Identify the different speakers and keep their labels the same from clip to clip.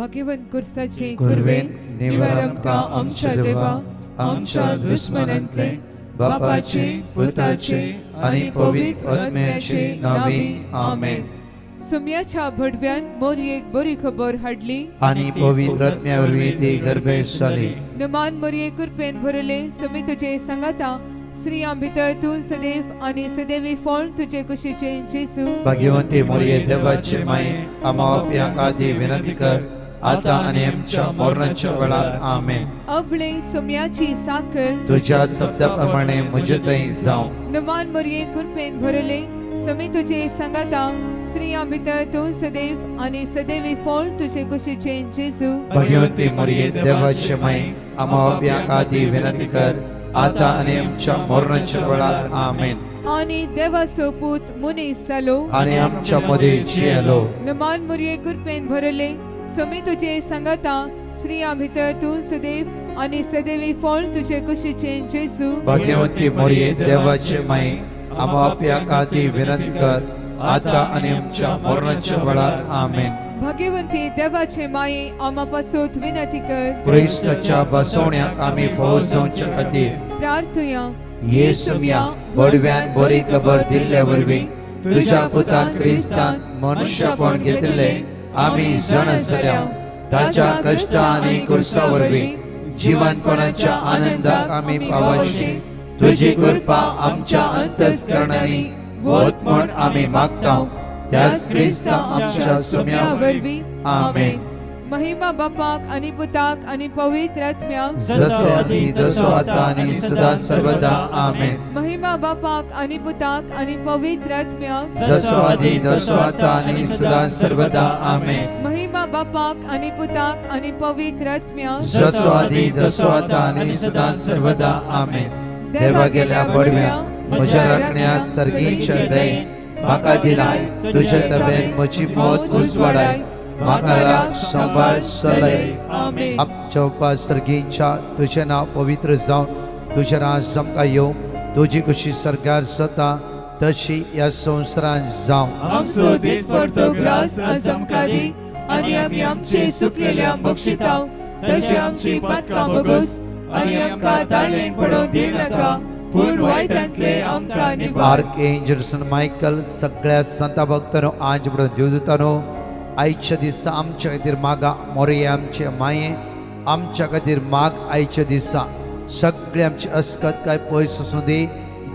Speaker 1: भाग्यवंत कुर्साचे
Speaker 2: कुर्वेन निवार आमकां आमच्या देवा आमच्या दुश्मनांतले बापाचे पुताचे आनी पवित्र आत्म्याचे नावे आमेन.
Speaker 1: सुम्याच्या भडव्यान मोरयेक बरी खबर हाडली
Speaker 2: आनी पवित्र आत्म्यावरवी ती गर्भेश जाली.
Speaker 1: नमान मोरये कृपेन भरले सुमी तुजे संगाता स्त्रियां भितर तूं सदैव आनी सदैवी फळ तुजे कुशीचे जेसू.
Speaker 2: भाग्यवंती मोरये देवाचे माये आम्हा पाप्यांक आदी विनंती कर आता आनी आमच्या मरणाच्या वेळार आमेन.
Speaker 1: अबळे सुम्याची साकर
Speaker 2: तुझ्या शब्दाप्रमाणे म्हजे थंय जावं.
Speaker 1: नमान मोरये कृपेन भरले सुमी तुजे संगाता स्त्रियां भितर तूं सदैव आनी सदैवी फळ तुजे कुशीचे जेसू.
Speaker 2: भाग्यवंती मोरये देवाचे माये आम्हा पाप्यांक आदी विनंती कर आता आनी आमच्या मरणाच्या वेळार आमेन.
Speaker 1: आनी देवाचो पूत मुनीस जालो
Speaker 2: आनी आमच्या मदीं जियेलो.
Speaker 1: नमान मोरये कृपेन भरले सुमी तुजे संगाता स्त्रियां भितर तूं सदैव आनी सदैवी फळ तुजे कुशीचे जेसू.
Speaker 2: भाग्यवंती मोरये देवाचे माये आम्हा पाप्यांक आदी विनंती कर आता आनी आमच्या मरणाच्या वेळार आमेन.
Speaker 1: भाग्यवंती देवाचे माये आम्हा पासोत विनंती कर.
Speaker 2: क्रिस्ताच्या बसवण्याक आमी फावो जावचे खातीर
Speaker 1: प्रार्थया
Speaker 2: येसुम्या बडव्यान बरी खबर दिल्ले वरवीं तुझ्या पुतान क्रिस्तान मनुष्यपण घेतिल्ले आमी जाण जाल्या. ताच्या कश्ट आनी कुर्सा वरवीं जिवंतपणाच्या आनंदाक आमी पावशी तुजी कृपा आमच्या अंतस्करणांनी वत म्हण आमी मागतां. त्याच क्रिस्ता आमच्या सुम्या
Speaker 1: वरवी
Speaker 2: आमेन.
Speaker 1: महिमा बापाक आनी पुताक आनी पवित्र आत्म्याक
Speaker 2: जसे आदी तसो आता आनी सदा सर्वदा आमेन.
Speaker 1: महिमा बापाक आनी पुताक आनी पवित्र आत्म्याक
Speaker 2: जसो आदी तसो आता आनी सदा सर्वदा आमेन.
Speaker 1: महिमा बापाक आनी पुताक आनी पवित्र आत्म्याक
Speaker 2: जसो आदी तसो आता आनी सदा सर्वदा आमेन. देवा गेल्या बडव्या म्हज्या राखण्या सर्गीच्या दयेन म्हाका दिलाय तुजे तबेन म्हजी मोत उजवाडाय. म्हाका राख सांबाळ चलय.
Speaker 1: आमेन.
Speaker 2: आमच्या सर्गीच्या तुझे नाव पवित्र जावन तुझे राज आमकां येवं. तुजी कशी सरकार जाता तशी ह्या संवसारांत जावं.
Speaker 1: आमचो दिसपडतो ग्रास आज आमकां दी आनी आमी आमचे सुकलेल्या बक्षितांव तशी आमची पातकां बगोस आनी आमकां दाळेन पडोवंक दिनाका पूण वायटांतले आमकां निवार.
Speaker 2: आर्कएंजल मायकल सगळ्या संता भक्तांनो आज म्हणून देवदूतांनो आयच्या दिसा आमच्या खातीर मागा. मोरये आमचे माये आमच्या खातीर माग. आयच्या दिसा सगळे आमची अस्कत काय पयस आसूं दी.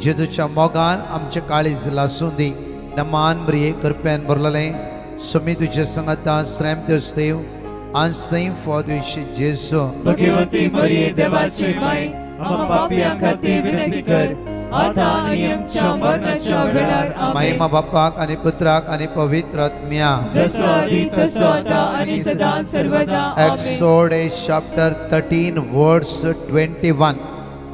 Speaker 2: जेजूच्या मोगान आमचे काळीज लासूं दी. नमान बरी कृपेन भरलेलें सुमी तुजे संगता श्रेम देव आंसनें फॉदुशी जेसू.
Speaker 1: भगवती मरिये देवाची माय आम्हा पापियां खातीर विनंती कर आता आनी आमच्या मरणाच्या वेळार आमेन.
Speaker 2: महिमा बापाक आनी पुत्राक आनी पवित्र आत्म्याक
Speaker 1: जसो आदी तसो आता आनी सदा सर्वदा आमेन.
Speaker 2: एक्सोडस चॅप्टर 13 वर्स 21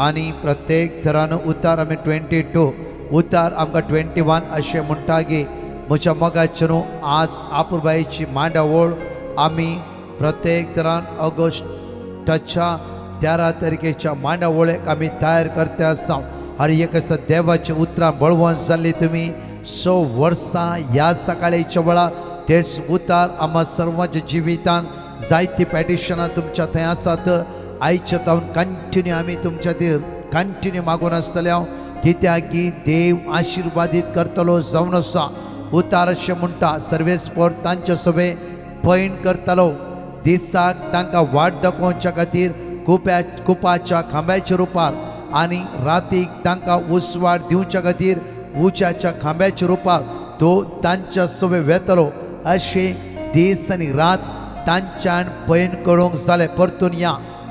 Speaker 2: आनी प्रत्येक थरान उतार आमी 22 उतार आमकां 21 अशें म्हणटा की म्हज्या मोगाचे न्हू आज आपुरबायेची मांडावळ आमी प्रत्येक तरान ऑगस्टाच्या 13 तारखेच्या मांडावळेक आमी तयार करते आसा. हर एक आसा देवाचे उतरां बळवंत जाल्ली तुमी 6 वर्सां ह्या सकाळीच्या वेळार तेच उतार आम्हा सर्वांच्या जिवितान जायती पॅटिशनां तुमच्या थंय आसात. आयच्या तावन कंटिन्यू आमी तुमच्या खातीर कंटिन्यू मागून आसतल्या कित्याक की देव आशिर्वादीत करतलो जावन आसा. उतार अशें म्हणटा सर्वेस्पर तांचे सभे पैण करतलो. दिसाक तांकां वाट दाखोवच्या खातीर कुपाच्या खांब्याच्या रुपार आनी रातीक तांकां उसवाड दिवच्या खातीर उज्याच्या खांब्याच्या रुपार तो तांच्या सवे वेतलो. अशें दीस आनी रात तांच्यान पैन करूंक जालें.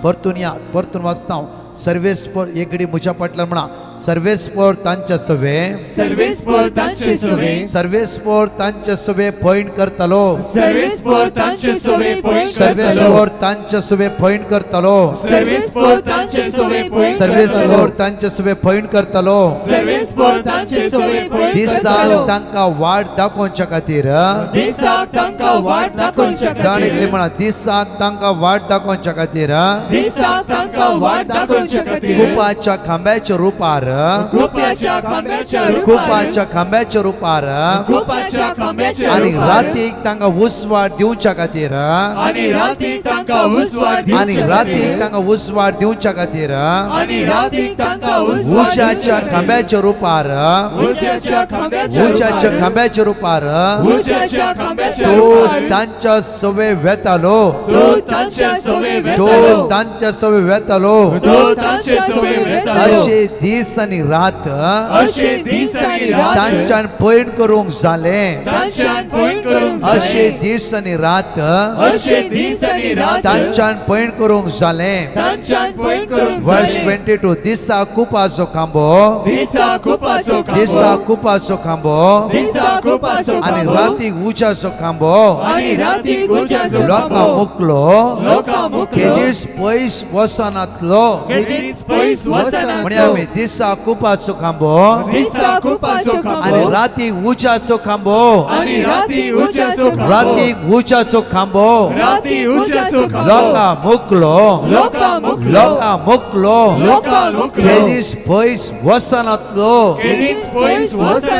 Speaker 2: परतून वाचता सर्वेस्पर एकडी म्हज्या फाटल्यान म्हणा सर्वेस्पर तांचे सवे
Speaker 1: सर्वेस्पर तांचे सवे
Speaker 2: सर्वेस्पर तांचे सवे पैण करतलो.
Speaker 1: सर्वेस्पर तांचे सवे पैण
Speaker 2: सर्वेस्पर तांचे सवे पैण करतलो.
Speaker 1: सर्वेस्पर तांचे सवे पैण
Speaker 2: सर्वेस्पर तांचे सवे पैण करतलो.
Speaker 1: सर्वेस्पर तांचे सवे पैण
Speaker 2: दिसाक तांकां वाट दाखोवच्या खातीर
Speaker 1: दिसाक तांकां वाट दाखोवच्या
Speaker 2: जाणीतले म्हणा दिसाक तांकां वाट दाखोवच्या खातीर
Speaker 1: दिसाक तांकां वाट दाखोवच्या जावच्या खातीर
Speaker 2: कुपाच्या खांब्याच्या रूपार
Speaker 1: कुपाच्या खांब्याच्या रूपार
Speaker 2: कुपाच्या खांब्याच्या रूपार
Speaker 1: कुपाच्या खांब्याच्या
Speaker 2: आणि
Speaker 1: रूपार
Speaker 2: रातीक तांकां उसवाड दिवच्या खातीर
Speaker 1: आणि रातीक तांकां उसवाड
Speaker 2: आणि
Speaker 1: दिवच्या
Speaker 2: रातीक
Speaker 1: खातीर
Speaker 2: तांकां उसवाड दिवच्या खातीर
Speaker 1: आणि रातीक तांकां उसवाड
Speaker 2: उज्याच्या खांब्याच्या रूपार
Speaker 1: उज्याच्या खांब्याच्या
Speaker 2: उज्याच्या
Speaker 1: रूपार
Speaker 2: खांब्याच्या रूपार
Speaker 1: उज्याच्या खांब्याच्या
Speaker 2: तो
Speaker 1: रूपार
Speaker 2: तांच्या सवे वेतालो
Speaker 1: तो तांच्या सवे
Speaker 2: तो
Speaker 1: वेतालो
Speaker 2: तांच्या सवे वेतालो
Speaker 1: तो तांचे सवे वेतालो
Speaker 2: अशे दीस आनी रात
Speaker 1: अशे दीस आनी रात
Speaker 2: तांच्यान पैण करूंक जालें
Speaker 1: तांच्यान पैण करूंक जालें
Speaker 2: अशे दीस आनी रात
Speaker 1: अशे दीस आनी रात
Speaker 2: तांच्यान पैण करूंक जालें
Speaker 1: तांच्यान पैण करूंक
Speaker 2: वर्स
Speaker 1: जालें
Speaker 2: 22 दिसा कुपाचो खांबो
Speaker 1: दिसा कुपाचो
Speaker 2: दिसा
Speaker 1: खांबो
Speaker 2: कुपाचो खांबो
Speaker 1: दिसा कुपाचो
Speaker 2: आनी
Speaker 1: खांबो
Speaker 2: रातीक उज्याचो खांबो
Speaker 1: आनी रातीक उज्याचो
Speaker 2: लोकां
Speaker 1: खांबो
Speaker 2: मुकलो
Speaker 1: लोकां मुकलो
Speaker 2: केदीस पयस वसनातलो
Speaker 1: केदीस पयस वसनातलो
Speaker 2: म्हणे आमी दिसा कुपाचो खांबो
Speaker 1: दिसा कुपाचो
Speaker 2: आनी
Speaker 1: खांबो
Speaker 2: रातीक उज्याचो खांबो
Speaker 1: आनी रातीक उज्याचो खांबो
Speaker 2: रातीक उज्याचो खांबो
Speaker 1: रातीक उज्याचो खांबो
Speaker 2: लोकां मुकलो
Speaker 1: लोकां मुकलो
Speaker 2: लोकां मुकलो
Speaker 1: लोकां मुकलो
Speaker 2: केदीस पयस वसनातलो
Speaker 1: केदीस पयस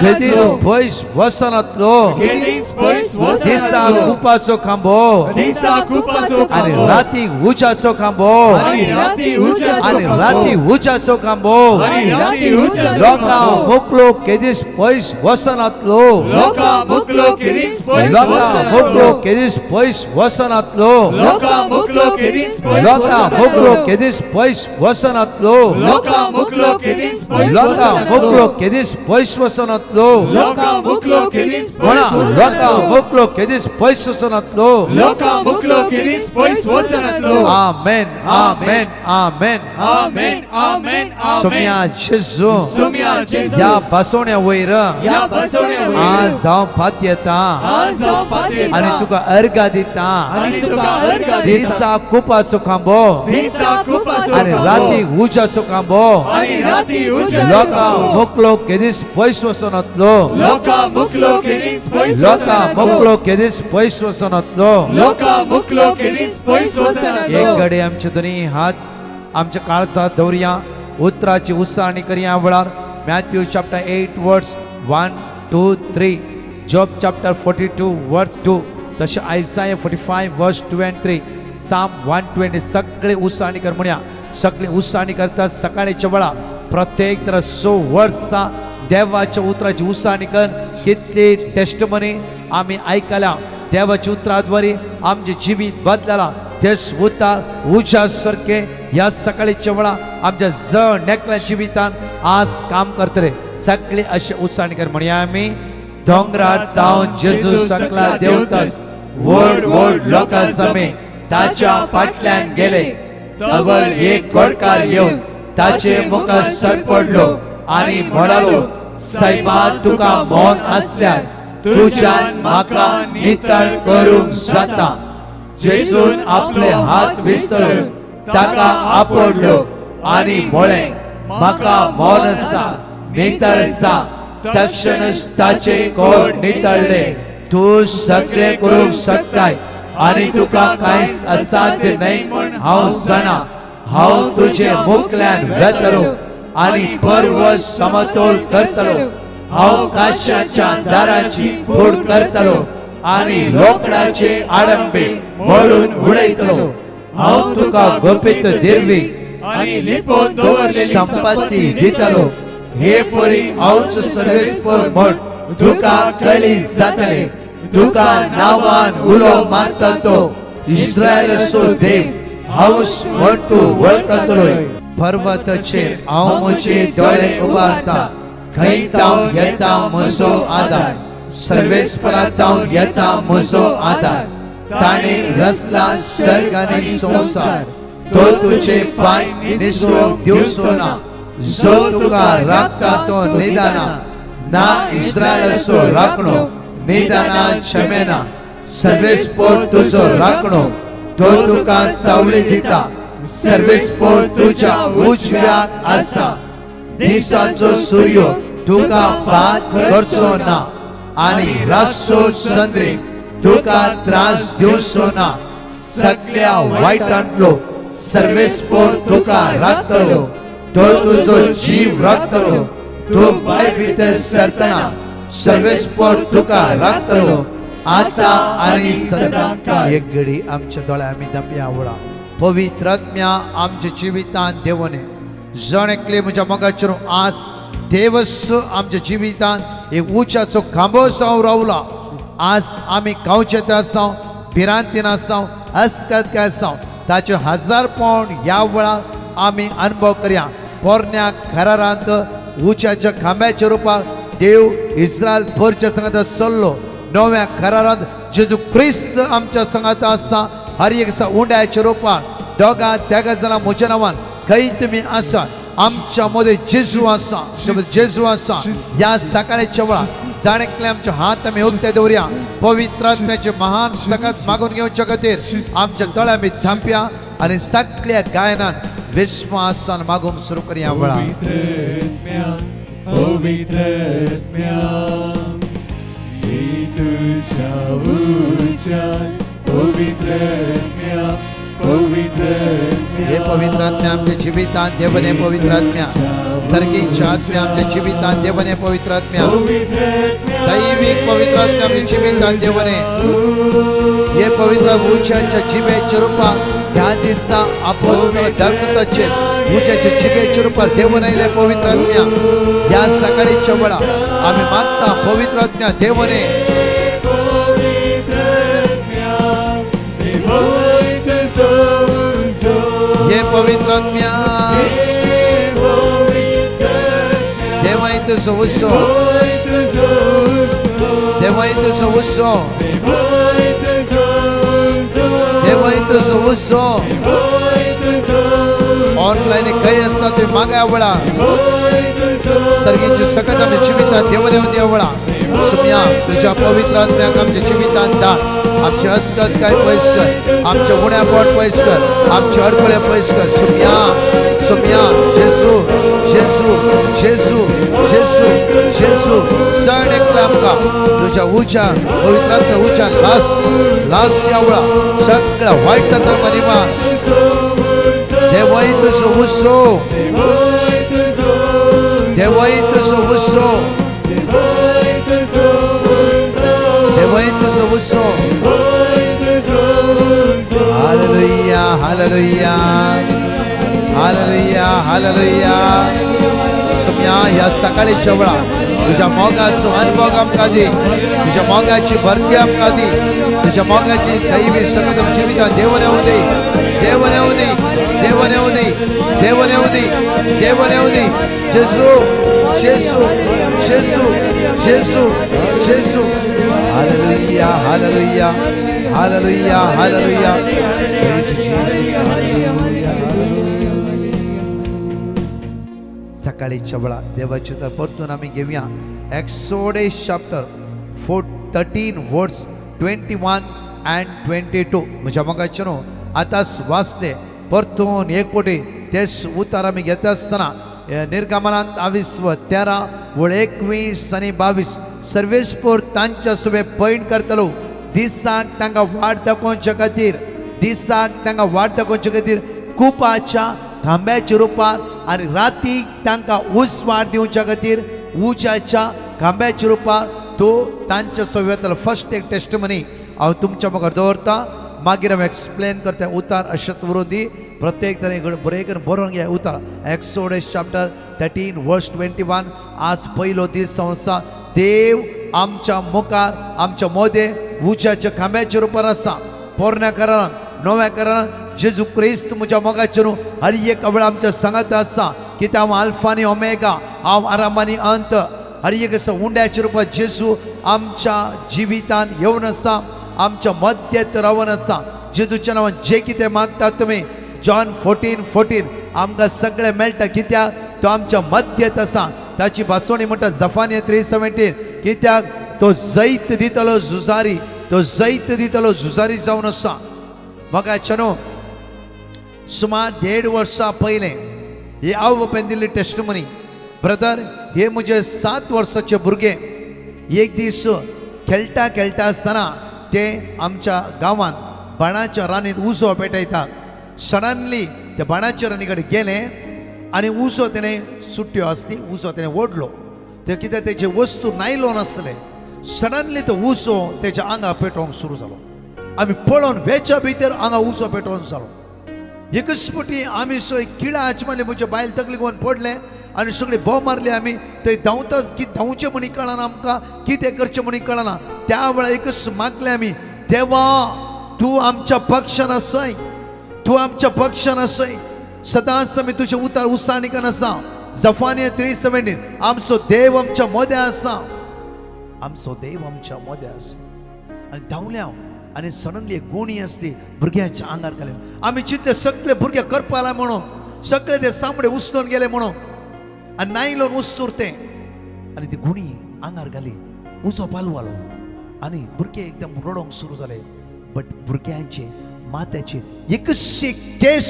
Speaker 2: केदीस
Speaker 1: वसनातलो
Speaker 2: पयस वसनातलो
Speaker 1: केदीस पयस
Speaker 2: दिसा
Speaker 1: वसनातलो
Speaker 2: कुपाचो खांबो
Speaker 1: दिसा कुपाचो
Speaker 2: आनी
Speaker 1: खांबो
Speaker 2: रातीक उज्याचो खांबो
Speaker 1: आनी रातीक उज्याचो
Speaker 2: आनी
Speaker 1: खांबो
Speaker 2: रातीक उज्याचो खांबो
Speaker 1: आनी रातीक उज्याचो
Speaker 2: लोकां
Speaker 1: खांबो
Speaker 2: मुकलो केदीस पयस वसनातलो
Speaker 1: लोकां मुकलो केदीस पयस
Speaker 2: लोकां मुकलो
Speaker 1: वसनातलो
Speaker 2: केदीस पयस वसनातलो
Speaker 1: लोकां मुकलो केदीस पयस
Speaker 2: लोकां मुकलो
Speaker 1: वसनातलो
Speaker 2: केदीस पयस वसनातलो
Speaker 1: लोकां मुकलो केदीस पयस
Speaker 2: लोकां मुकलो
Speaker 1: वसनातलो
Speaker 2: केदीस पयस वसनातलो
Speaker 1: लोकां मुकलो केदीस
Speaker 2: म्हणा
Speaker 1: पयस
Speaker 2: लोकां
Speaker 1: वसनातलो
Speaker 2: मुकलो केदीस पयस वसनातलो
Speaker 1: लोकां मुकलो केदीस पयस वसनातलो
Speaker 2: आमेन आमेन आमेन
Speaker 1: आमेन आमेन
Speaker 2: सोम्या
Speaker 1: आमेन
Speaker 2: जेजू
Speaker 1: सोम्या जेजू
Speaker 2: ह्या बसोण्या वयर
Speaker 1: ह्या बसोण्या वयर
Speaker 2: आज हांव पात येता
Speaker 1: आज हांव पात येता
Speaker 2: आनी तुका अर्घा दिता
Speaker 1: आनी तुका अर्घ दिता
Speaker 2: दिसा कुपाचो खांबो
Speaker 1: दिसा कुपाचो
Speaker 2: आनी
Speaker 1: खांबो
Speaker 2: रातीक उज्याचो खांबो
Speaker 1: आनी रातीक उज्याचो
Speaker 2: लोकां
Speaker 1: खांबो
Speaker 2: मुकलो केदीस पयस वसनातलो
Speaker 1: लोकां मुकलो केदीस पयस
Speaker 2: लोकां
Speaker 1: वसनातलो
Speaker 2: मुकलो केदीस पयस वसनातलो
Speaker 1: लोकां मुकलो केदीस पयस वसनातलो
Speaker 2: एक घडी आमचे दोनी हात आमच्या काळजात दवरया उतराची उसाळणी करया वेळार मॅथ्यू चॅप्टर 8 वर्स 1 2 3 जॉब चॅप्टर 42 वर्स 2 तशें आयसाया 45 वर्स 2 and 3 साम 120 सगळे उसाळणी कर म्हणया सगळे उसाळणी करतात सकाळच्या वेळा प्रत्येक तर 100 वर्सां देवाच्या उतराची उसाळणी कर कितली टेस्टमनी आम्ही ऐकल्या देवाच्या उतराद्वारे आमचे जिवीत बदलला तेच उतार उज्या सारखे या सकाळीच्या वेळा आमच्या जण नेकल्या जिवितान आज काम करतले सगळे असे उसाळणी कर म्हणया आम्ही दोंगरार तावन जेजू सकला देवतास व्हड व्हड लोकां समे ताच्या फाटल्यान गेले तवर एक गोडकार येवन ताचे मुखार सरपडलो आनी म्हणालो सायबा तुका मौन असल्यार तुज्यान म्हाका नितळ करूंक जाता जेजून आपले हात विस्तरून ताका आपडलो आनी म्हळें म्हाका मौन आसा नितळ जा तक्षणच ताचे कोड नितळले तूं सगळें करूंक शकताय आनी तुका कांयच असाध्य न्हय म्हूण हांव जाणा हांव तुजे मुखल्यान वेतलो आनी पर्वत समतोल करतलो हांव काश्याच्या दाराची फोड करतलो आनी लोकडाचे आडंबे मोडून उडयतलो हांव तुका गोपीत दिरवी
Speaker 1: आनी लिपोवन दवरलेली
Speaker 2: संपत्ती दितलो हे परी हांवच सर्वेस्पर म्हण तुका कळी जातले तुका नांवान उलो मारता तो इस्रायलाचो देव हांवच म्हण तूं वळखतलो पर्वताचेर हांव म्हजे दोळे उबारता खंय तांव येता म्हजो आदार सर्वेस्परांत हांव येता म्हजो आदार ताणें रचला सर्ग आनी संवसार तो तुजे पांय निसरूंक दिवचो ना जो तुका राखता तो निदाना ना इस्रायलाचो राखणो निदाना क्षमेना सर्वेस्पर तुजो राखणो तो तुका सावळी दिता सर्वेस्पर तुज्या उजव्याक आसा दिसाचो सूर्य तुका बाद करचो ना आनी रातचो चंद्रीक तुका त्रास दिवचो ना सगळ्या वायटांतलो सर्वेस्पोर तुका राखतलो तो तुझो जीव राखतलो तू भायर भितर सरतना सर्वेस्पोर तुका राखतलो आता आणि सदां एक घडी आमच्या दोळ्या आमी धांपया आवळा पवित्र आत्म्या आमच्या जिवितांत देवने जण एकले म्हज्या मोगाचेर आज देवस आमच्या जिवितांत एक उंचाचो खांबो जावन रावला आज आमी गांवचें आसां भिरांतीन आसां अस्कत आसां ताचे 1000 पावंड ह्या वेळार आमी अनुभव करया पोरण्या घरांत उंचाच्या खांब्याच्या रुपार देव इस्रायल भरच्या संगात चल्लो नव्या घरांत जेजू क्रिस्त आमच्या संगात आसा हर एक दिसा उंड्याच्या रुपार दोगा तेगा जाणां म्हज्या नांवान खंय तुमी आसा आमच्या मदीं जेजू आसा जेजू आसा ह्या सकाळच्या वेळार जाणेकले आमचे हात आमी उक्ते दवरया पवित्र आत्म्याचे महान संगत मागून घेवच्या खातीर आमच्या दोळ्या आमी थांबया आनी सगळ्या गायनान विश्वासान मागूंक सुरू करया वेळा हे पवित्र आत्म्या आमच्या जिवितांत देवने पवित्र आत्म्या सर्गीच्या आत्म्या आमच्या जिवितांत देवने पवित्र आत्म्या दैविक पवित्र आत्म्या आमच्या जिवितांत देवने हे पवित्र उच्चाच्या जिबेच्या रुपार ह्या दिसा अपोस्तल धर्मताचे उच्चाच्या जिबेच्या रुपार देवन आयले पवित्र आत्म्या ह्या सकाळीच्या वेळा आमी मागता पवित्र आत्म्या देवने हे पवित्र आत्म्या देवाय तुजो उत्सव देवाय तुजो उत्सव देवाय तुजो उत्सव ऑनलाइन खंय आसा ते मागा वेळा सर्गीच्या सकत आमी जिवितांत देवने उद्या वेळा सुम्या तुझ्या पवित्र आत्म्याक आमच्या जिवितांत धाड आमचे अस्कत काय पयस कर आमचे उण्या पोट पयस कर आमचे अडखळे पयस कर सुम्या सुम्या जेजू जेजू जेजू जेजू जेजू सण एकले आमकां तुझ्या उच्या पवित्र आत्म्या उच्या लास या वेळा सगळ्या वायट धर्मानिमा देवाय तुजो उत्सव देवाय तुजो उत्सव देवाय तुजो उत्सव हालेलुया हालेलुया हालेलुया हालेलुया सुम्या ह्या सकाळीच्या वेळा तुझ्या मोगाचो अनुभव आमकां दी तुझ्या मोगाची भरती आमकां दी तुझ्या मोगाची दैवी संगत आमच्या जिवितांत देवन येवं दी देवन येवं दी देवन येवं दी देवन येवं दी देवन येवं दी जेजू जेजू जेजू जेजू जेजू हालेलुया हालेलुया हालेलुया हालेलुया सकाळीच्या वेळा देवाचे तर परतून आमी घेवया एक्सोडस चॅप्टर 13 वर्स 21 and 22 म्हज्या मोगाचेर आतांच वाचले परतून एक पोटी तेच उतार आमी घेता आसतना निर्गमनांत 13 वळ 21 आनी 22 सर्वेस्पोर तांच्या सुबे पैण करतलो दिसाक तांकां वाट दाखोवच्या खातीर दिसाक तांकां वाट दाखोवच्या खातीर कुपाच्या खांब्याच्या रुपार आनी रातीक तांकां उसवाड दिवच्या खातीर उज्याच्या खांब्याच्या रुपार तो तांच्या सव्यातलो फर्स्ट एक टेस्टमनी हांव तुमच्या मुखार दवरता मागीर हांव एक्सप्लेन करता उतार अशेंच उरून दी प्रत्येक तरेन बरें बरोवन घे उतार एक्सोडस चॅप्टर 13 वर्स 21 आज पयलो दीस आसा देव आमच्या मुखार आमच्या मोदे उज्याच्या खांब्याच्या रुपार आसा पोरण्या करारांत नव्या करारांत जेजू क्रिस्त म्हज्या मोगाचेर हर एक वेळ आमच्या सांगात आसा कित्याक हांव आल्फा आनी ओमेगा हांव आराम आनी अंत हर एक आसा उंड्याच्या रुपार जेजू आमच्या जिवितांत येवन आसा आमच्या मध्यात रावन आसा जेजूच्या नांवान जे कितें मागतात तुमी जॉन 14:14 आमकां सगळें मेळटा कित्याक तो आमच्या मध्यात आसा ताची भासोणी म्हणटा जफानिया 3:17 कित्याक तो जैत दितलो झुजारी तो जैत दितलो झुजारी जावन आसा मोगाचेर सुमार 1.5 वर्सां पयलें हे हांव ओपन दिल्ली टेस्टमनी ब्रदर हे म्हजे 7 वर्साचे भुरगे एक दीस खेळटा खेळटा आसतना ते आमच्या गांवांत बाणाच्या रानींत उजो पेटयतात सडनली त्या बाणाच्या राणीकडे गेले आणि उसो त्याने सुट्ट्यो असली उसो त्याने ओढलो ते कितें त्याचे वस्तू नायलो नासले सडनली तो उसो त्याच्या आंगा पेटोवंक सुरू जालो आमी पळोवन वेच्या भितर आंगा उसो पेटोवंक जालो एकच पटी आमी सगळी किळा आचमाले म्हजे बायल तकली घेवन पडले आनी सगळे भोव मारले आमी थंय धांवताच की धांवचें म्हणी कळना आमकां कितें करचें म्हणी कळना त्या वेळा एकच मागले आमी देवा तूं आमच्या पक्षान आसय तूं आमच्या पक्षान आसय सदांच आमी तुजें उतार उसाणिकान आसा जफानिया 3:17 आमचो देव आमच्या मोद्या आसा आमचो देव आमच्या मोद्या आसा आनी धांवले हांव आनी सडनली एक गोणी आसली भुरग्याच्या आंगार घाले आमी चिंतले सगळे भुरगे करपा आला म्हणून सगळे ते सामडे उस्तोवन गेले म्हणून आनी नायलोन उस्तूर ते आनी ती गुणी आंगार घाली उजो पालवालो आनी भुरगे एकदम रडोंक सुरू जाले बट भुरग्यांचे माथ्याचे एकशे केस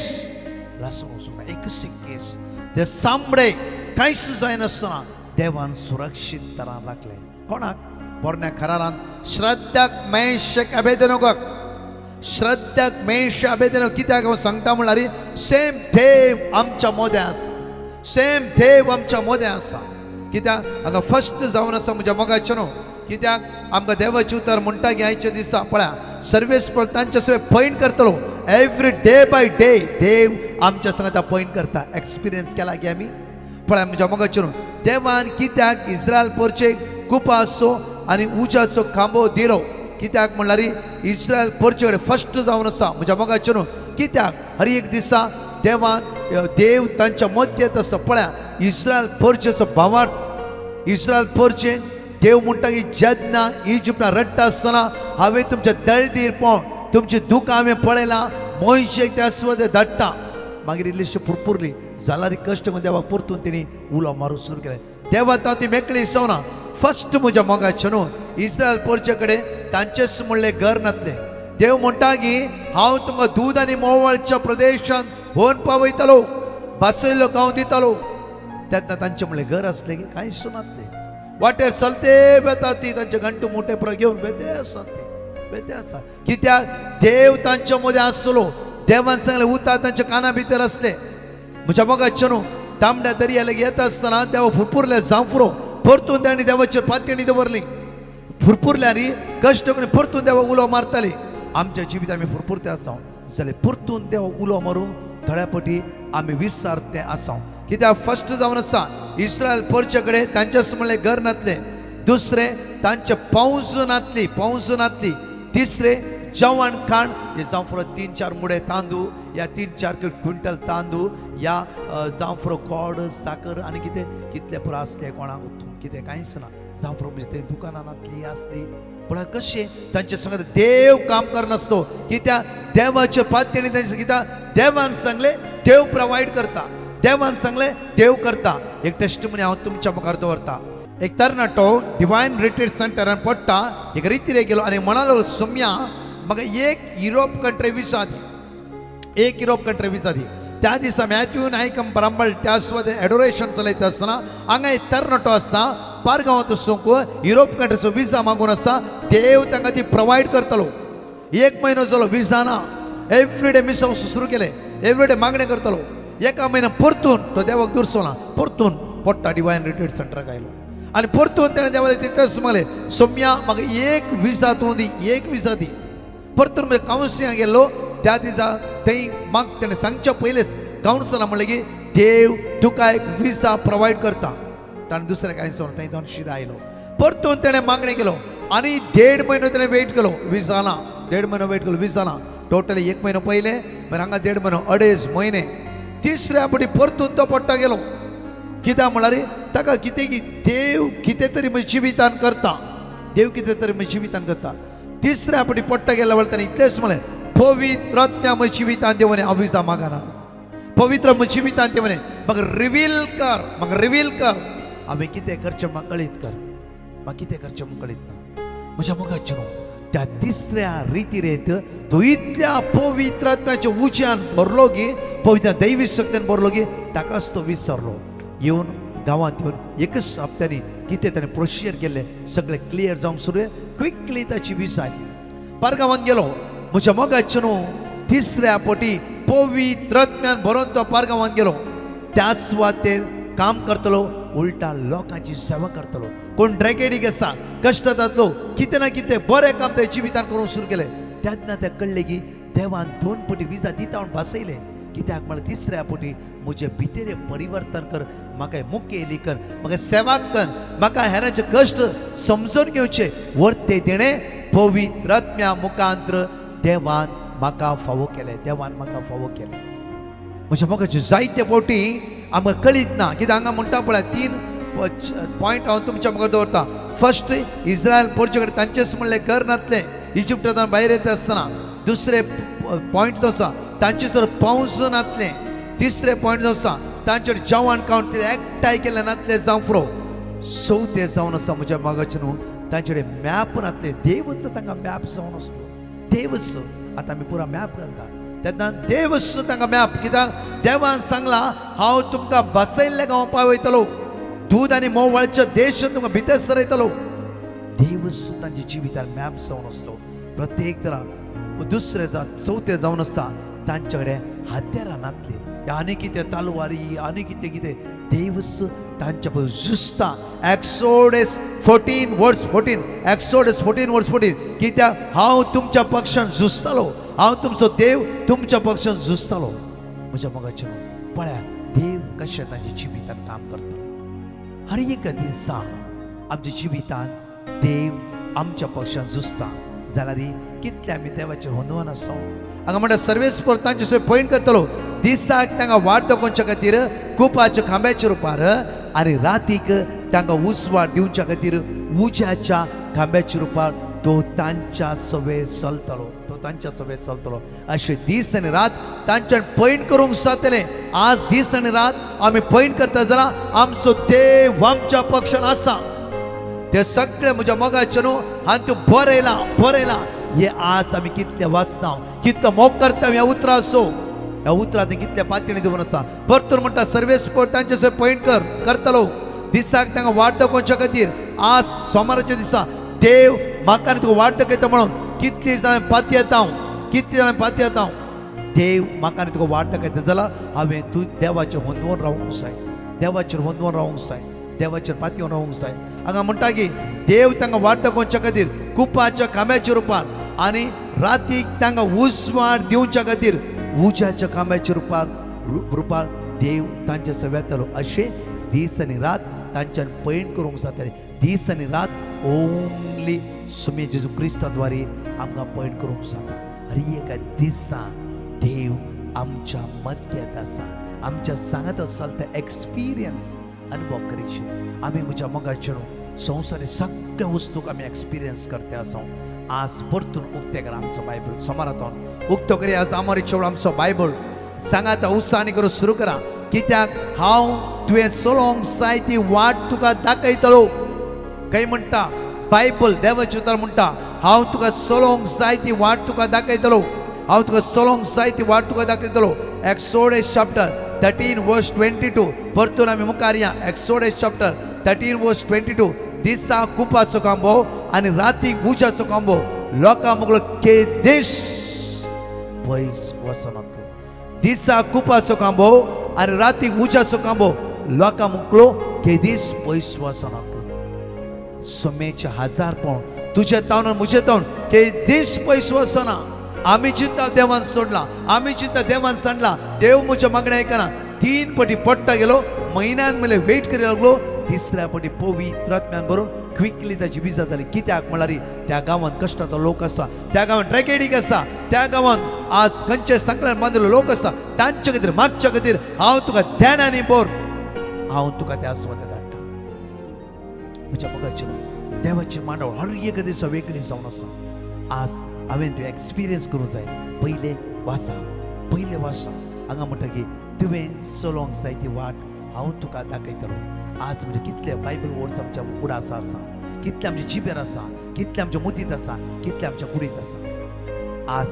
Speaker 2: लासून वचूना एकशे केस ते सामडे कांयच जायनासतना देवान सुरक्षीत तरान राखले कोणाक पोरण्या खरारान श्रद्धाक मेशक अबेदनोगाक श्रद्धाक मेश अबेदनो कित्याक हांव सांगता म्हळ्यार सेम देव आमच्या मोद्या आसा सेम देव आमच्या मोद्या आसा कित्याक हांगा फर्स्ट जावन आसा म्हज्या मोगाचें न्हू कित्याक आमकां देवाचे उतर म्हणटा की आयच्या दिसा पळया सर्वेस तांचे सगळे पैण करतलो एवरी डे बाय डे देव आमच्या संगता पैण करता एक्सपिरियन्स केला की आमी पळया म्हज्या मोगाचें न्हू देवान कित्याक इस्रायल पोरचे कुपासो आनी उजाचो खांबो दिलो कित्याक म्हणल्यार इस्रायल पोरचे कडेन फर्स्ट जावन आसा म्हज्या मोगाचें न्हू कित्याक हर एक दिसा देवान देव तांच्या मध्य येत आसता पळया इस्रायल पोरचेचो भावार्थ इस्रायल पोरचे देव म्हणटा की जेन्ना इजिप्टान रडटा आसतना हांवें तुमचे दळदीर पळोवन तुमचे दुख हांवें पळयलां मोयशेक त्या सुवाते धाडटा मागीर इल्लीशी फुरफुरली जाल्यार कश्ट करून देवाक परतून तेणी उलो मारूंक सुरू केलें देवा ती मेकळी इसवना फर्स्ट म्हज्या मोगाचें न्हू इस्रायल पोरचे कडेन तांचेच म्हणलें घर नातलें देव म्हणटा की हांव तुमकां दूद आनी मोवळच्या प्रदेशांत व्होवन पावयतलो बासयल्लो गांव दितलो तेन्ना तांचें म्हणलें घर आसलें की कांयच नासलें वाटेर चलते बेता ती तांचे घंटू मोठे पर घेवन बेते आसात ती बेते आसा कित्याक देव तांच्या मदें आसलो देवान सांगलें उतार तांच्या काना भितर आसले म्हज्या मोगाचें न्हू तांबड्या दर्या लागीं येता आसतना देवा फुरफुरले जांफरो परतून तांणी देवाचेर पातयणी दवरली फुरफुरल्यारी कश्ट करून परतून देवा उलो मारताली आमच्या जिवीत आमी फुरफुरते आसा जाल्यार परतून देवा उलो मारूं थोड्या पटी आमी विसारते आसा कित्याक फर्स्ट जावन आसा इस्रायल पोरचे कडेन तांचेच म्हणलें घर नातलें दुसरें तांचे पावस नातली तिसरें जेवण खाण हे जावं फुरो 3-4 मुडे तांदूळ या 3-4 क्विंटल तांदूळ या जावं फुरो गोड साकर आनी कितें कितले पुरो आसले कोणाक कितें कांयच ना जावं फुरो म्हणजे ते दुकानांतली आसली पण कशें तांचे संगत देव काम करनासतो कित्याक देवाचे पातयणी तांचे कित्याक देवान सांगलें देव प्रोवायड करता देवान सांगलें देव करता एक टेस्टिमनी हांव तुमच्या मुखार दवरता एक तरणाटो डिवायन रिट्रीट सेंटरान पडटा एक रितीरे गेलो आनी म्हणालो सोम्या म्हाका एक युरोप कंट्री विसा दी त्या दिसा मॅथ्यू नायकम बरांबळ त्या सुवाते एडोरेशन चलयता आसतना हांगा एक तरणाटो आसा पारगांवांत वचूंक युरोप कंट्रीचो विजा मागून आसा देव तांकां ती प्रोवायड करतलो 1 म्हयनो जालो विजा ना एवरीडे मिसोवंक सुरू केले एवरीडे मागणें करतलो एका म्हयन्या परतून तो देवाक दुरसो ना परतून पडटा डिवायन रिट्रीट सेंटराक आयलो आनी परतून तेणें देवाले तितलेंच म्हणलें सोम्या म्हाका एक विजा तूं दी एक विजा दी परतून कावन्सिलांत गेल्लो त्या दिसा थंय म्हाका तेणें सांगच्या पयलेंच कावन्सिलां म्हणलें की देव तुका एक विजा प्रोवायड करता ताणें दुसरें कांय सांगलें थंय 200 आयलो परतून तेणें मागणें केलो आनी 1.5 म्हयनो तेणें वेट केलो विजा ना 1.5 म्हयनो वेट केलो विजा ना टोटली 1 म्हयनो पयले मागीर हांगा 1.5 म्हयनो 2.5 म्हयने तिसऱ्या पटी परतून तो पडटा गेलो कित्याक म्हळ्यार ताका कितें की देव कितें तरी म्हज्या जिवितान करता देव कितें तरी म्हज्या जिवितान करता तिसऱ्या पटी पडटा गेल्या वेळार ताणें इतलेंच म्हणलें पवित्र आत्म्या म्हज्या जिवितान देव हांव विजा मागना पवित्र म्हज्या जिवितान देव म्हाका रिवील कर हांवें कितें करचें म्हाका कळीत कर म्हाका कितें करचें म्हाका कळीत ना म्हज्या मोगाचें न्हू त्या तिसऱ्या रितीरेंत तो इतल्या पवित्र आत्म्याच्या उज्यान भरलो की पवित्र दैवी शक्तीन भरलो की ताकाच तो विसरलो येवन गांवांत येवन एकच हप्त्यांनी कितें ताणें प्रोसिजर केल्लें सगळें क्लियर जावंक सुरू क्विकली ताची विजा आयली पारगांवांत गेलो म्हज्या मोगाचें न्हू तिसऱ्या पटी पवित्रत्म्यान भरून तो पारगांवान गेलो. त्या सुवातेर काम करतलो, उलटा लोकांची सेवा करतलो. कोण ड्रॅकेडीक आसा, कश्ट जातलो, कितें ना कितें बरें काम त्या जिवितान करूंक सुरू केलें. तेन्ना तें कळलें की देवान 2 पटी विजा दिता म्हूण भासयलें. कित्याक म्हळ्यार तिसऱ्या पटी म्हजे भितर परिवर्तन कर, म्हाका मुख्य येली कर, म्हाका सेवा कर, म्हाका हेरांचे कश्ट समजून घेवचे. वर्ते तेणें पवित्रत्म्या मुखांतर देवान म्हाका फावो केलें. देवान म्हाका फावो केलें. म्हज्या मोगाचे जायते फावटी आमकां कळीत ना. कित्याक हांगा म्हणटा पळय 3 पॉयंट हांव तुमच्या मुखार दवरता. फर्स्ट, इस्रायल पोरचे कडेन तांचेच म्हणलें घर नासलें इजिप्टांतल्यान भायर येता आसतना. दुसरे पॉयंट जो आसा तांचे तर पावस नासलें. तिसरे पॉयंट जो आसा तांचेर जेवण खावन ते एकठांय केलें नासलें जावं फ्रो. चवथें जावन आसा म्हज्या मोगाचें न्हू, तांचे कडेन मॅप नासलें. देवच तांकां मॅप जावन आसलो. देवच आतां आमी पुरा मॅप घालता. तेन्ना देवच तांकां मॅप. कित्याक देवान सांगलां हांव तुमकां बसयल्ल्या गांवां पावयतलो, दूध आनी मोव व्हाळचे देश तुमकां भितर सरयतलो. देवच तांच्या जिवितान मॅप जावन आसलो. प्रत्येक तरा दुसरें चवथें जावन आसा तांचे कडेन हात्यारां नासलीं. आनी कितें तालवारी आनी कितें कितें देवच तांच्या पळय झुजता. एक्सोडस 14 वर्स 14 एक्सोडस 14 वर्स 14. कित्याक हांव तुमच्या पक्षान झुजतालो, हांव तुमचो देव तुमच्या पक्षान झुजतालो. म्हज्या मोगाचे पळया देव कशें तांच्या जिवितान काम करता. हर एक दिसा आमच्या जिवितान देव आमच्या पक्षान झुजता जाल्यार कितले आमी देवाचेर हुंदवन आसा. हांगा म्हणटा सर्वेस्पर तांचे सोय पॉयंट करतलो. दिसाक तांकां वाट दाखोवच्या खातीर कुपाच्या खांब्याच्या रुपार आनी रातीक तांकां उसवाड दिवच्या खातीर उज्याच्या खांब्याच्या रुपार तो तांच्या सवे चलतलो. तो तांच्या सवे चलतलो. अशें दीस आनी रात तांच्यान पॉयंट करूंक जातलें. आज दीस आनी रात आमी पॉयंट करता जाल्यार आमचो देव आमच्या पक्षान आसा. ते सगळे म्हज्या मोगाचे न्हू आनी तूं बरयलां. हे आज आमी कितले वाचता, कितलो मोग करता ह्या उतरां असो. ह्या उतरांत कितले पातळी दवरून आसा. परतून म्हणटा सर्वेस्पर तांचे सय पॉयंट करतलो. दिसाक तांकां वाट दाखोवच्या खातीर आज सोमाराच्या दिसा देव म्हाका आनी तुका वाट दाखयता म्हणून कितली जाणां पाती येता. देव म्हाका आनी तुका वाट दाखयता जाल्यार हांवें तूं देवाचेर हुंदवून रावूंक जाय. देवाचेर हुंदवून रावूंक जाय. देवाचेर पातयेवन रावूंक जाय. हांगा म्हणटा की देव तांकां वाट दाखोवच्या खातीर कुपाच्या खांब्याच्या रुपार आनी रातीक तांकां उसवाड दिवच्या खातीर उज्याच्या खांब्याच्या रुपार देव तांचे सवे येतलो. अशें दीस आनी रात तांच्यान पॉयंट करूंक जातलें. दीस आनी रात ओन्ली सुमे जेजू क्रिस्ता द्वारे आमकां पॉयंट करूंक जाता. हर एका दिसा देव आमच्या मध्यांत आसा. आमच्या सांगात आसता ते एक्सपिरियन्स अनुभव करीचे. आमी म्हज्या मोगाचे संवसारी सगळ्या वस्तूक आमी एक्सपिरियन्स करते आसा. आज परतून उक्ते करा आमचो बायबल सोमारातून उक्तो करी. आज आमोरी चेवळ आमचो बायबल सांगात उत्साहानी करूं सुरू करा. कित्याक हांव तुवें चलोंक जाय ती वाट तुका दाखयतलो. खंय म्हणटा बायबल देवाचें उतर म्हणटा हांव तुका चलोंक जाय ती वाट तुका दाखयतलो. हांव तुका चलोंक जाय ती वाट तुका दाखयतलो. एक्सोडस चॅप्टर 13 वर्स 22. परतून आमी मुखार या. एक्सोडस चॅप्टर 13 वर्स 22. दिसा कुपाचो कांबो आनी रातीक उज्याचो कांबो लोकां मुगलो केदेश पयस वचनातलो. दिसा कुपाचो कांबो आनी रातीक उज्याचो कांबो लोकां मुगलो केदीस पयस वचनातलो. सोमेचे 1000 पावंड तुजे तावन म्हजे तावन केदीस पयस वचना. आमी चिंता देवान सोडला, आमी चिंता देवान सांडला. देव म्हज्या मागणें आयकना. 3 पटी पडटा गेलो. म्हयन्यान मेले वेट करी लागलो. तिसऱ्या पटी पवित्रात्म्यान बरोवन क्विकली ताची विजा जाली. कित्याक म्हळ्यार त्या गांवांत कश्टाचो लोक आसा, त्या गांवांत ट्रॅकेडीक आसा, त्या गांवांत आज खंयचे संकलन बांदिल्लो लोक आसा. तांचे खातीर मागच्या खातीर हांव तुका ध्यानानी बोर, हांव तुका त्या आस्वादांत धाडटा. म्हज्या मोगाचे देवाची मांडवळ हर एक दिसा वेगळी जावन आसा. आज हांवें तुवें एक्सपिरियन्स करूंक जाय. पयले वासा. हांगा म्हणटा की तुवें चलोंक जाय ती वाट हांव तुका दाखयतलो. आज म्हणजे कितले बायबल वर्ड्स आमच्या उडासा आसा, कितले आमच्या जिबेर आसा, कितले आमच्या मुतीत आसा, कितले आमच्या कुडीत आसा. आज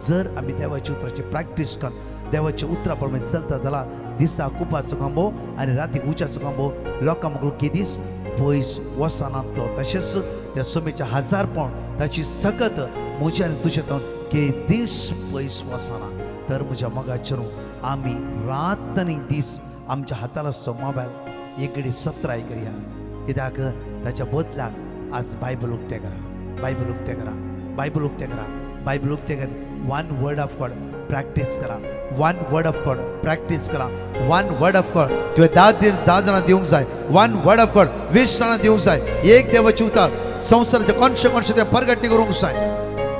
Speaker 2: जर आमी देवाच्या उतराची प्रॅक्टीस करून देवाच्या उतरा प्रमाणे चलता जाल्यार दिसा कुपाचो कांबो आनी राती उज्याचो कांबो लोकां मुगलो केदीस पयस वचनातलो. तशेंच त्या सोमेच्या 1000 पावंड ताची सकत म्हज्या आनी तुजे तावन केदीस पयस वचना. तर म्हज्या मोगाचेरू आमी रात आनी दीस आमच्या हाताला मोबायल एक सत्राय करया, कित्याक ताच्या बदलाक आज बायबल उक्ते करा, बायबल उक्ते करा, बायबल उक्ते करा, बायबल उक्ते कर. One word of God practice करा, one word of God practice करा, वन वर्ड ऑफ गॉड. तुवें 10 जाणां दिवंक जाय, वन वर्ड ऑफ गॉड 20 जाणां दिवंक जाय. एक देवाचे उतार संवसाराचे कोणशे ते परगटणी करूंक जाय.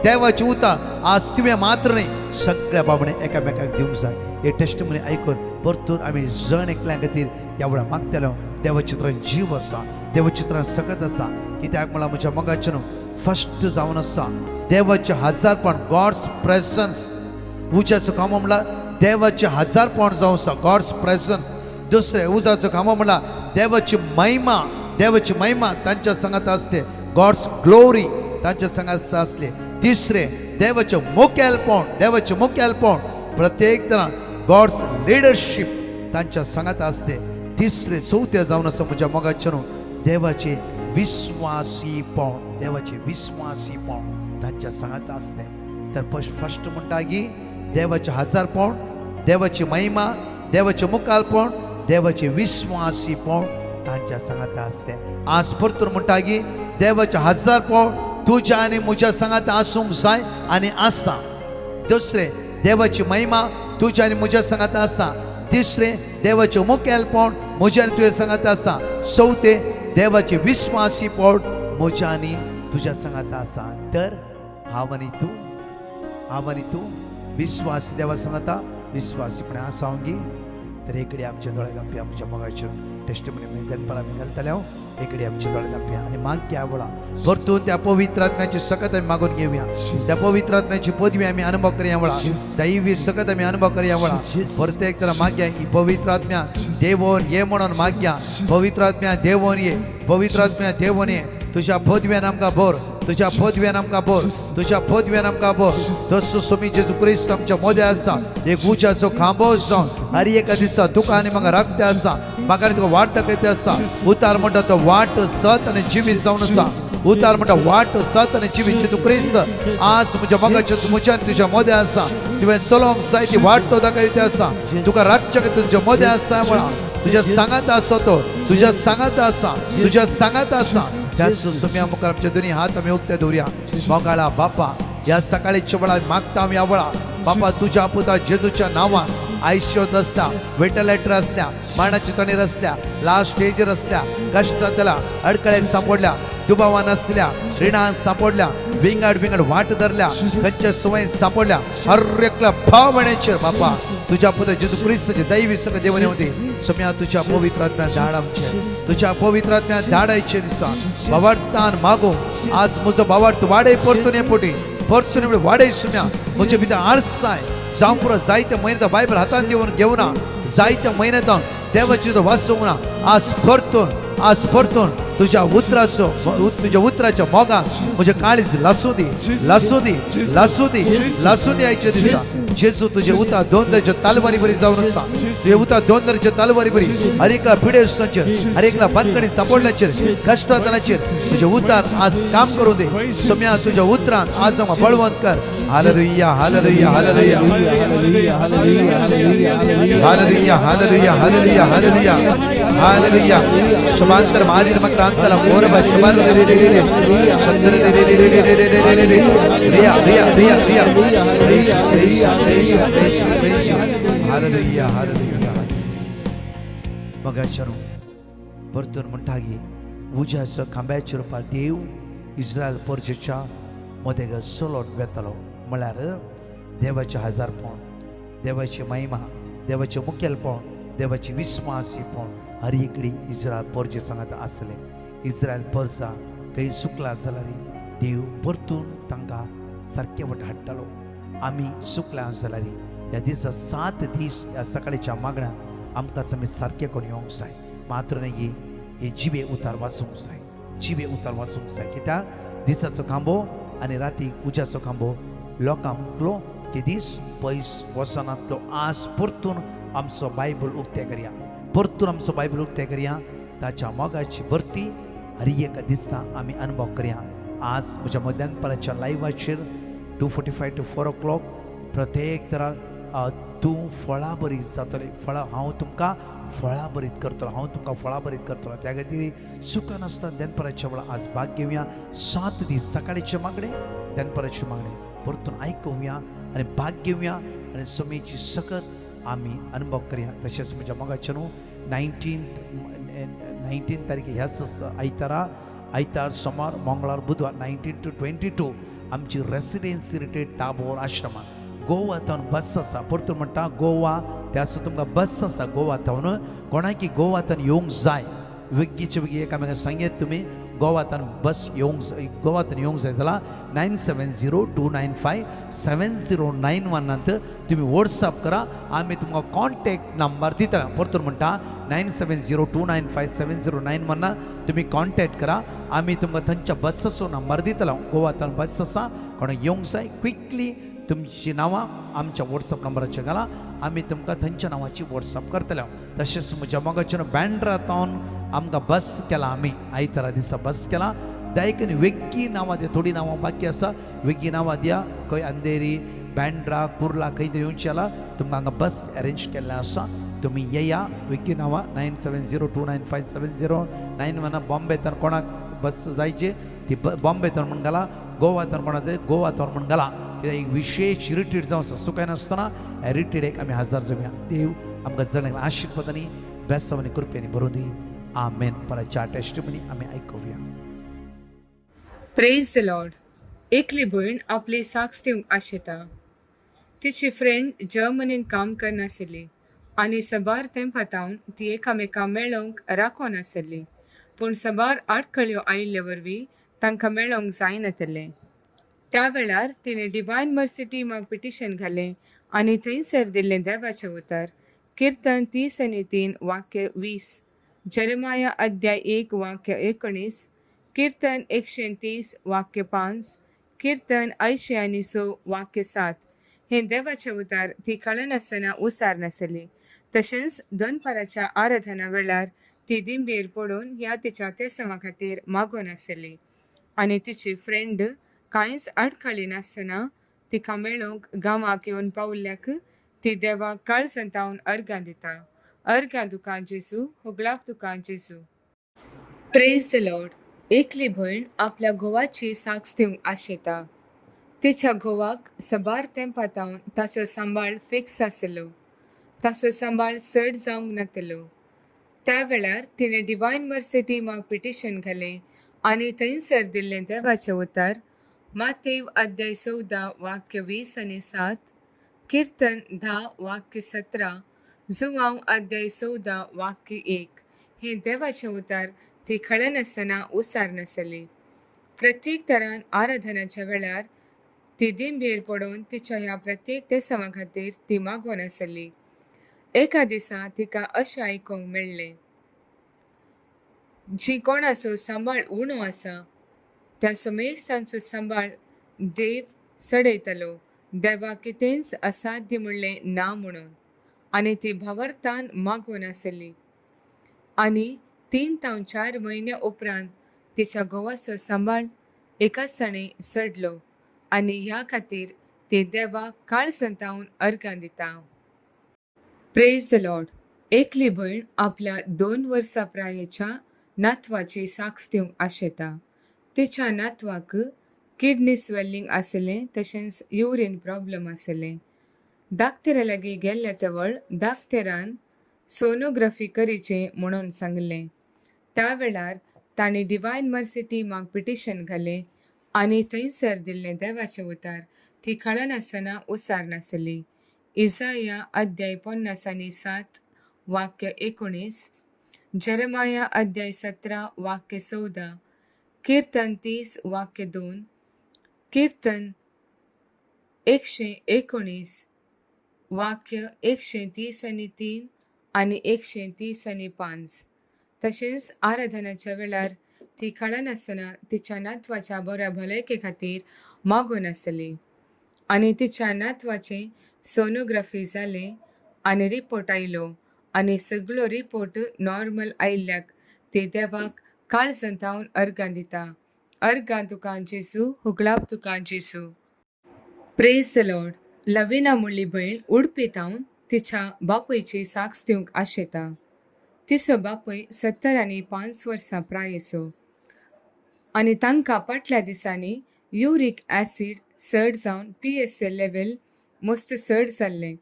Speaker 2: देवाचे उतार आज तुवें मात्र न्ही, सगळ्या बाबडे एकामेकाक दिवंक जाय. हे टेस्टमनी आयकून परतून आमी जण एकल्या खातीर ह्या वेळा मागतलो. देवचित्रांत जीव आसा, देवचित्रांत सकत आसा, कित्याक म्हळ्यार म्हज्या मोगाचेर फस्ट जावन आसा देवाचे हजारपण, गॉड्स प्रेझन्स. उज्याचो कामो म्हळ्यार देवाचे हजारपण जावं आसा, गॉड्स प्रेझन्स. दुसरे उजाचो कामो म्हळ्यार देवाची महिमा, देवाची महिमा तांच्या संगात आसते, गॉड्स ग्लोरी तांच्या संगात आसले. तिसरे देवाचे मुखेलपण, देवाचे मुखेलपण प्रत्येक तरां गॉड्स लिडरशीप तांच्या संगात आसते. तिसरे चौथे जावन आसा म्हज्या मोगाचेर देवाचे विश्वासीपण, देवाचे विश्वासीपण तांच्या संगात आसते. तर फस्ट म्हणटा की देवाचे हजारपण, देवाची महिमा, देवाचे मुखालपण, देवाचे विश्वासीपण तांच्या संगात आसते. आज परतूर म्हणटा की देवाचे हजारपण तुज्या आनी म्हज्या संगात आसूंक जाय आनी आसा. दुसरे देवाची महिमा तुज्या आनी म्हज्या संगात आसा. तिसरे देवाचे मुखेलपण म्हज्या आनी तुज्या संगात आसा. चौथे देवाचे विश्वासीपण म्हज्या आनी तुज्या संगात आसा. तर हांव आनी तूं विश्वासी देवा सांगता विश्वासीपणे आसावंगी. तर एकडे आमचे दोळे धांपे आमच्या मोगाचेर टेस्टमनी दनपारां आमी घालतले. एकडे आमचे दोळे धांपे आनी मागया वेळा परतून त्या पवित्र आत्म्याची सकत आमी मागून घेवया. त्या पवित्र आत्म्याची पदवी आमी अनुभव करया वेळा, दैवी सकत आमी अनुभव करया वेळा. प्रत्येक तर मागया ही पवित्र आत्म्या देवोन ये म्हणून मागया. पवित्र आत्म्या देवोन ये, पवित्र आत्म्या देवोन ये. तुझ्या पदव्यान आमकां भर, तुझ्या पदव्यान आमकां भर, तुझ्या पदव्यान आमकां भर. तसो स्वामी जेजू क्रिस्त आमच्या मदें आसा. एक उज्याचो खांबो जावन हर एका दिसा तुका आनी म्हाका रक्त आसा, म्हाका आनी तुका वाट दाखयता आसा. उतार म्हणटा तो वाट, सत आनी जिवीत जावन आसा. उतार म्हणटा वाट, सत आनी जिवीत. जेजू क्रिस्त आज म्हज्या मोगाचेर म्हज्या आनी तुज्या मदें आसा. तुवें चलोवंक जाय ती वाट तो दाखयता आसा. तुका रातच्या खातीर तुज्या मदें आसा म्हणा. तुज्या सांगात आसा तो, तुज्या सांगात आसा, तुज्या सांगात आसा. त्याच सुम्या मुखार आमचे दोन्ही हात आमी उक्ते दवरया. मोगाळा बापा, ह्या सकाळीच्या वेळार मागता आमी ह्या वेळा बापा तुज्या पुता जेजूच्या नांवान आयुष्यात असल्या, वेंटिलेटर असल्या, मरणाची तणीर असल्या, लास्ट स्टेजर असल्या, कष्टातल्या, अडकळ्याक सापडल्या, दुबावान असल्या, रिणान सापडल्या, विंगड वाट धरल्या, खंयच्या सवयीन सापडल्या, हर एकल्या भावनेचेर बापा तुझ्या पुत्र जेजू क्रिस्ताचे दैवी सगळं देवने होते. सम्या तुझ्या पवित्र आत्म्यान धाड आमचे, तुझ्या पवित्र आत्म्यान धाडायचे दिसा भावार्थान मागो. आज म्हजो भावार्थ वाडय परतून पोटी परतून वाडय सुम्या म्हजे भितर आळसाय जावं पुरो जायत्या म्हयन्यात बायबल हातान घेवं ना, जायत्या म्हयन्यात देवाची वाचूंक ना. आज परतून तुझ्या उतराच्या मोगाक म्हजे काळीज लासूदी आयचे दिसा. जेजू तुझे उतार 2 दरच्या तालवारी बरी जावन आसा. तुझे उतार 2 दरच्या तालवारी बरी हर एकला पिडेस्तांचेर, हर एकला बंदकणी सापडल्याचेर, कष्टातल्याचेर तुझे उतार आज काम करू दे. सोम्या तुझ्या उतरान आज आमकां बळवंत कर. Hallelujah, hallelujah, hallelujah, hallelujah, hallelujah, hallelujah, hallelujah, hallelujah. शबांतर मारीर मक्रांतला कोरबा शबार रे रे रे रे चंद्र रे रे रे रे रे रे रे रे रे रिया रिया रिया रिया प्रेस हालेलुया, हालेलुया. मगाचरो परतून म्हणटा की उज्याच्या खांब्याच्या रुपार देव इस्रायल परजेच्या मदें चलोन वेतलो. म्हळ्यार देवाचे हजारपण, देवाची महिमा, देवाचे मुखेलपण, देवाची विश्वासीपण हर एकडी इस्रायल परजे सांगत आसले. इस्रायल परजा खंय सुकला जाल्यार देव परतून तांकां सारके वट हाडटालो. आमी सुकल्या जाल्यार ह्या दिसा 7 दीस ह्या सकाळीच्या मागण्याक आमकां आमी सारके करून येवंक जाय. मात्र न्ही हे जिवे उतार वाचूंक जाय, जिवे उतार वाचूंक जाय. कित्याक दिसाचो खांबो आनी राती उज्याचो खांबो लोकांक म्हटलो की दीस पयस वचनातलो. आज परतून आमचो बायबल उक्ते करया, परतून आमचो बायबल उक्ते करया. ताच्या मोगाची भरती हर एका दिसा आमी अनुभव करया. आज म्हज्या मध्यानपराच्या लायव्हाचेर 2:45 to 4 o'clock प्रत्येक तरां तूं फळां बरीत जातली. फळां हांव तुमकां फळां बरीत करतलो, हांव तुमकां फळां बरीत करतलो. त्या खातीर सुखान आसता दनपराच्या वेळा आज भाग घेवया. 7 दीस सकाळीचे मागणे, दनपराचे मागणे परतून आयकुया आनी भाग घेवया आनी समेची सकत आमी अनुभव करया. तशेंच म्हज्या मोगाच्या न्हू 19 तारीख ह्याच आयतार सोमार मंगळार बुधवार 19 to 22 आमची रेसिडेन्सी रिट्रीट टाबोर आश्रमात. गोवा थावन बस आसा. परतून म्हणटा गोवा त्या तुमकां बस आसा गोवा थावन. कोणाकी गोवा थावन येवंक जाय वेगळीचे वेगळी एकामेकांक सांगेत तुमी गोवातान बस गोवातान येवंक जाय जाल्यार 9702957091 तुम्ही व्हॉट्सअप करा. आमी तुमकां कॉन्टॅक्ट नंबर दिता. परतून म्हणटा 9702957091 तुम्ही कॉन्टॅक्ट करा. आमी तुमकां थंयच्या बसीचो नंबर दितलो. गोवातान बस आसा. कोणाक येवंक जाय क्विकली तुमची नांवां आमच्या व्हॉट्सअप नंबराचेर घाला. आमी तुमकां थंयच्या नांवाची व्हॉट्सअप करतले. तशेंच म्हज्या मोगाच्यान बँड्रातावन आमकां बस केला. आमी आयतारा दिसा बस केला. दयकन वेगळी नांवां दिया. थोडी नांवां बाकी आसा वेगळी नांवां दिया. खंय अंधेरी बँड्रा कुर्ला खंय येवची जाला तुमकां हांगा बस अरेंज केल्लें आसा. तुमी येया. वेगळी नांवां 9702957091 बॉम्बेतान कोणाक बस जायची ती बॉम्बेतान म्हण घाला. गोवातान कोणाक जाय गोवातान म्हण घाला. कित्याक एक विशेश रिट्रीट जावं आसा. सुखान आसतना ह्या रिट्रीटेक आमी हजर जावया. देव आमकां जळें आशिर्वादांनी बेसांनी कृपेनी बरोवन दी. आमेन. परच्या टेस्टिमनी आमी आयकुया.
Speaker 3: Praise the Lord. एकली भयण आपली साक्स दिवंक आशेता. तिची फ्रेंड जर्मनीन काम करनासली आनी सबार तेंपातावन ती एकामेका मेळोवंक राखोन आसली. पूण सबार आडखळ्यो आयिल्ले वरवीं तांकां मेळोवंक जायनातलें. त्या वेळार तिणें डिवायन मर्सी टीमाक पिटिशन घालें आनी थंयसर दिल्लें देवाचें उतर किर्तन 30:3 वाक्य 20, जरमाया अध्याय 1 वाक्य 19, कीर्तन 130 वाक्य 5, कीर्तन 86 वाक्य 7 हे देवाचे उतार ती कळनासतना उसार नासली. तशेंच दनपाराच्या आराधना वेळार ती दिंबेर पडून ह्या तिच्या तेसावा खातीर मागोन आसली. आनी तिची फ्रेंड कांयच आडखळी नासतना तिका मेळोवंक गांवाक येवन पावल्ल्याक ती देवाक काळजंतावन अर्गां दिता. अर्गां तुका जेजू, होगलाक तुका जेजू. Praise the Lord. एकली भयण आपल्या घोवाची साक्स दिवंक आशेता. तिच्या घोवाक सबार तेंपातावन ताचो सांबाळ फिक्स आसलो. ताचो सांबाळ चड जावंक नातलो. त्या वेळार तिणें डिवायन मर्सी टीमाक पिटिशन घालें आनी थंयसर दिल्लें देवाचें उतर मातेव अध्याय 14 वाक्य 20 आनी 7, कीर्तन 10 वाक्य 17, जुवांव अध्याय 14 वाक्य 1 हे देवाचें उतार ती कळनासतना उसार नासली. प्रत्येक तरान आराधनाच्या वेळार ती दिंबेर पडून तिच्या ह्या प्रत्येक तेसावा खातीर ती मागोन आसली. एका दिसा तिका अशें आयकूंक मेळ्ळें, जी कोणाचो सांबाळ उणो आसा त्या समेज तांचो सांबाळ देव सडयतलो. देवा कितेंच असाध्य म्हणलें ना म्हणून. आनी ती भावार्थान मागोन आसली. आनी 3 ते 4 म्हयन्या उपरांत तिच्या घोवाचो सांबाळ एकाचताणी सडलो आनी ह्या खातीर ती देवाक काळजंतावन अर्गां दिता. Praise the Lord. एकली भयण आपल्या 2 वर्सां प्रायेच्या नातवाची साक्स दिवंक आशेता. तिच्या नातवाक किडनी स्वेलिंग आसलें तशेंच युरीन प्रॉब्लम आसलें. दाक्तरा लागीं गेल्ल्या तेवळ दाक्तरान सोनोग्राफी करीचें म्हणून सांगलें. त्या वेळार ताणें डिवायन मर्सी टीमाक पिटिशन घालें आनी थंयसर दिल्लें देवाचें उतार ती कळनासतना उसार नासली. इसाया अध्याय 50:7 वाक्य 19, जरमाया अध्याय 17 वाक्य 14, कीर्तन 30 वाक्य 2, कीर्तन 119 वाक्य 133 आणि 135. तशेंच आराधनाच्या वेळार ती कळनासतना तिच्या नातवाच्या बऱ्या भलायके खातीर मागोन आसली. आनी तिच्या नातवाचें सोनोग्राफी जालें आनी रिपोर्ट आयलो आनी सगळो रिपोर्ट नॉर्मल आयिल्ल्याक ती देवाक काळजंतावन अर्गां दिता. अर्गां तुका जेजू, होगलाप तुका जेजू. Praise the Lord. लविना म्हणली भयण उडपीतावन तिच्या बापयची साक्ष दिवंक आशेता. तिचो बापय 70 वर्सां प्रायेचो आनी तांकां फाटल्या दिसांनी युरीक ॲसिड चड जावन PSA लेवल मस्त चड जाल्लें.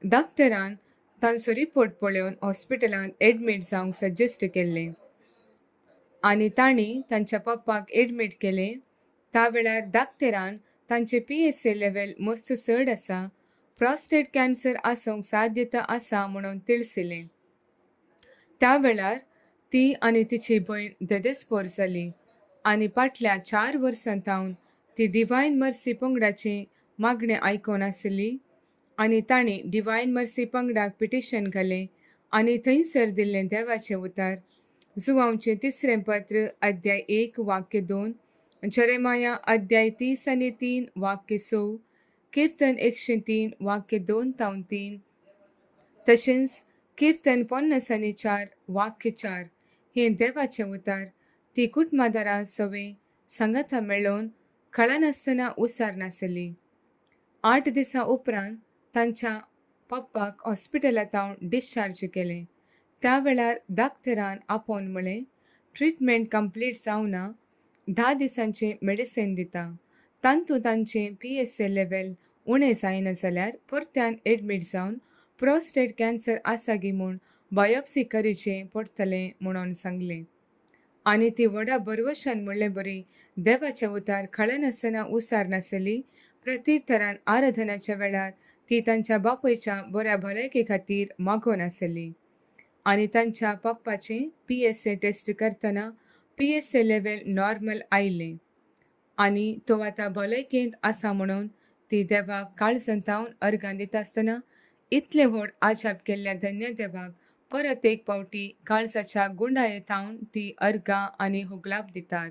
Speaker 3: डाक्टरान तांचो रिपोर्ट पळोवन हॉस्पिटलांत एडमीट जावंक सजेस्ट केल्लें आनी तांणी तांच्या पप्पाक एडमीट केलें. त्या वेळार डाक्टरान तांचे PSA लेवल मस्त चड आसा, प्रॉस्टेट कॅन्सर आसूंक साध्यता आसा म्हणून तिळसिलें. त्या वेळार ती आनी तिची भयण देदेस्पोर जाली आनी फाटल्या 4 वर्सांतावन ती डिवायन मर्सी पंगडाचे मागणें आयकोन आसली आनी तांणी डिवायन मर्सी पंगडाक पिटिशन घालें आनी थंयसर दिल्लें देवाचें उतार, जुवांवचें 3 पत्र अध्याय 1 वाक्य 2, जरेमाया अध्याय 30 आनी 3 वाक्य 6, कीर्तन 103 वाक्य 2-3, तशेंच कीर्तन 50 आनी 4 वाक्य 4 हें देवाचें उतार ती कुटुंबादारां सवे सांगाता मेळोवन कळनासतना उसार नासली. 8 दिसां उपरांत तांच्या पप्पाक हॉस्पिटलांतावन डिस्चार्ज केलें. त्या वेळार डाक्टरान आपोवन म्हळें, ट्रिटमेंट कंप्लीट जावना, 10 दिसांचे मेडिसीन दिता. तांतूं तांचें PSA लेवल उणें जायना जाल्यार परत्यान एडमीट जावन प्रॉस्टेट कॅन्सर आसा गी म्हूण बायोप्सी करचें पडटलें म्हणून सांगलें. आनी ती व्हडा बरवशान म्हणलें बरी देवाचें उतार कळनासतना उसार नासली. प्रत्येक तरान आराधनाच्या वेळार ती तांच्या बापयच्या बऱ्या भलायके खातीर मागोन आसली आनी तांच्या पप्पाचें PSA टेस्ट करतना PSA लेवल नॉर्मल आयलें आनी तो आतां भलायकेंत आसा म्हणून ती देवाक काळजांतावन अर्गां दिता आसतना इतलें व्हड आजाप केल्ल्या धन्य देवाक परत एक पावटी काळजाच्या गुंडायेतावन ती अर्गां आनी होगलाप दितात.